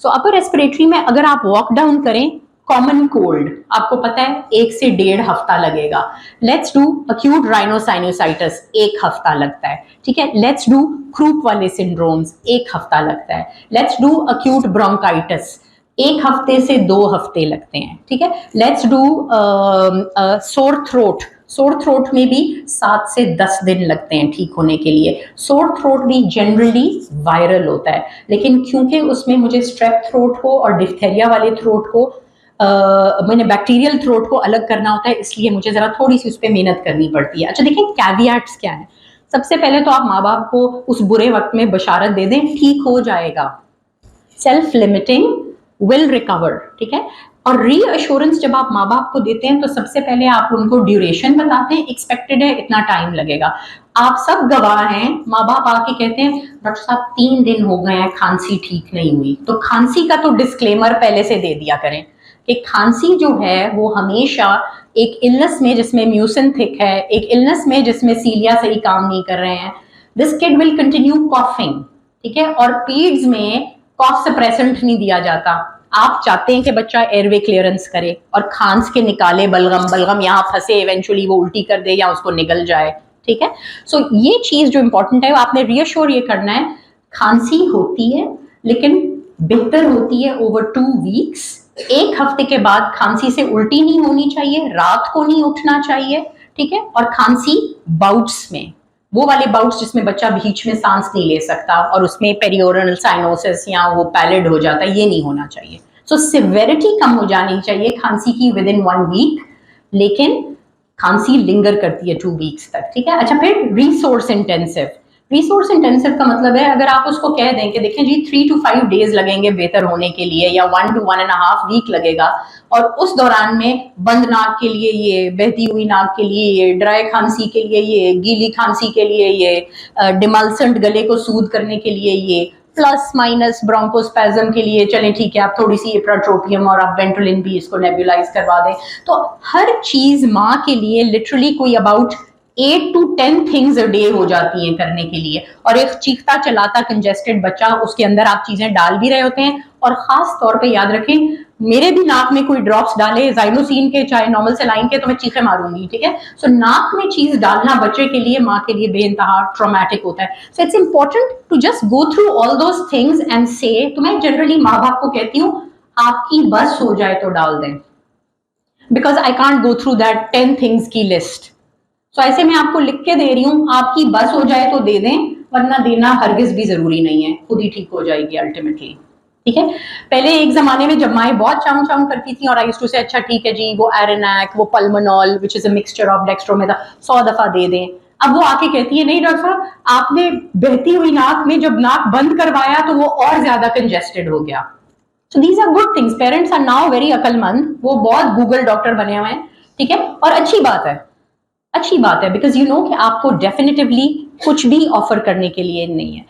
सो upper respiratory में अगर आप वॉक डाउन करें, कॉमन कोल्ड आपको पता है 1 से 1.5 हफ्ता लगेगा। लेट्स डू अक्यूट राइनोसाइनोसाइटिस 1 हफ्ता लगता है, ठीक है। लेट्स डू क्रूप वाले सिंड्रोम्स 1 हफ्ता लगता है। लेट्स डू अक्यूट ब्रोंकाइटिस 1 हफ्ते से 2 हफ्ते लगते हैं, ठीक है। लेट्स डू सोर थ्रोट में भी 7 से 10 दिन लगते हैं ठीक होने के लिए। सोर थ्रोट भी जनरली वायरल होता है, लेकिन क्योंकि उसमें मुझे स्ट्रेप थ्रोट को और डिफ्थेरिया वाले थ्रोट को मैंने बैक्टीरियल थ्रोट को अलग करना होता है, इसलिए मुझे जरा थोड़ी सी उस पर मेहनत करनी पड़ती है। अच्छा देखिए कैवियाट्स क्या है। सबसे पहले तो आप माँ बाप को उस बुरे वक्त में बशारत दे दें, ठीक हो जाएगा, सेल्फ लिमिटिंग, विल रिकवर, ठीक है। और रीअश्योरेंस जब आप माँ बाप को देते हैं तो सबसे पहले आप उनको ड्यूरेशन बताते हैं, एक्सपेक्टेड है इतना टाइम लगेगा। आप सब गवाह हैं, माँ बाप आके कहते हैं डॉक्टर साहब 3 दिन हो गए हैं खांसी ठीक नहीं हुई, तो खांसी का तो डिस्क्लेमर पहले से दे दिया करें कि खांसी जो है वो हमेशा एक इलनेस में जिसमें म्यूसिन थिक है, एक इलनेस में जिसमें सीलिया सही काम नहीं कर रहे हैं, this kid will continue coughing, ठीक है। और पीड्स में कॉफ सप्रेसेंट नहीं दिया जाता। आप चाहते हैं कि बच्चा एयरवे क्लियरेंस करे और खांस के निकाले बलगम यहाँ फंसे, इवेंचुअली वो उल्टी कर दे या उसको निगल जाए, ठीक है। सो ये चीज जो इंपॉर्टेंट है आपने रीअश्योर ये करना है, खांसी होती है लेकिन बेहतर होती है ओवर 2 वीक्स। 1 हफ्ते के बाद खांसी से उल्टी नहीं होनी चाहिए, रात को नहीं उठना चाहिए, ठीक है। और खांसी बाउट्स में, वो वाले बाउट्स जिसमें बच्चा बीच में सांस नहीं ले सकता और उसमें पेरिओरल साइनोसिस या वो पैलिड हो जाता है, ये नहीं होना चाहिए। सो सिविरिटी कम हो जानी चाहिए खांसी की विद इन 1 वीक, लेकिन खांसी लिंगर करती है 2 वीक्स तक, ठीक है। अच्छा फिर रिसोर्स इंटेंसिव। रिसोर्स इंटेंसिव का मतलब है अगर आप उसको कह दें कि देखें जी 3 to 5 डेज लगेंगे बेहतर होने के लिए या 1 to 1.5 वीक लगेगा, और उस दौरान में बंद नाक के लिए ये, बहती हुई नाक के लिए ये, ड्राई खांसी के लिए ये, गीली खांसी के लिए ये, डिमल्सेंट गले को सूद करने के लिए ये, प्लस माइनस ब्रोंकोस्पैज्म के लिए चलें ठीक है आप थोड़ी सी इप्राट्रोपियम और आप वेंट्रोलिन भी इसको नेबुलाइज करवा दें। तो हर चीज माँ के लिए लिटरली कोई about 8 to 10 things a day हो जाती हैं करने के लिए। और एक चीखता चलाता कंजेस्टेड बच्चा, उसके अंदर आप चीजें डाल भी रहे होते हैं। और खास तौर पे याद रखें, मेरे भी नाक में कोई ड्रॉप्स डाले जाइनोसिन के चाहे नॉर्मल सेलाइन के तो मैं चीखें मारूंगी, ठीक है। सो नाक में चीज डालना बच्चे के लिए, माँ के लिए बेइंतहा ट्रॉमेटिक होता है। So it's important to just go through all those things and say, तो मैं जनरली माँ बाप को कहती हूँ आपकी बस हो जाए तो डाल दें, because I can't go through that 10 things की लिस्ट। तो ऐसे मैं आपको लिख के दे रही हूँ, आपकी बस हो जाए तो दे दें, वरना देना हरगिज भी जरूरी नहीं है, खुद ही ठीक हो जाएगी अल्टीमेटली, ठीक है। पहले एक जमाने में जब माएँ बहुत चाउं चाउं करती थी और आई यूज्ड टू से अच्छा ठीक है जी वो एरेनैक, वो पल्मोनॉल which is a mixture of dextromethorphan 100 दफा दे दें। अब वो आके कहती है नहीं डॉक्टर साहब आपने बहती हुई नाक में जब नाक बंद करवाया तो वो और ज्यादा कंजेस्टेड हो गया। So these are good things, parents are now very अकलमंद, वो बहुत गूगल डॉक्टर बने हुए हैं, ठीक है। और अच्छी बात है, अच्छी बात है, बिकॉज यू नो कि आपको डेफिनेटिवली कुछ भी ऑफर करने के लिए नहीं है।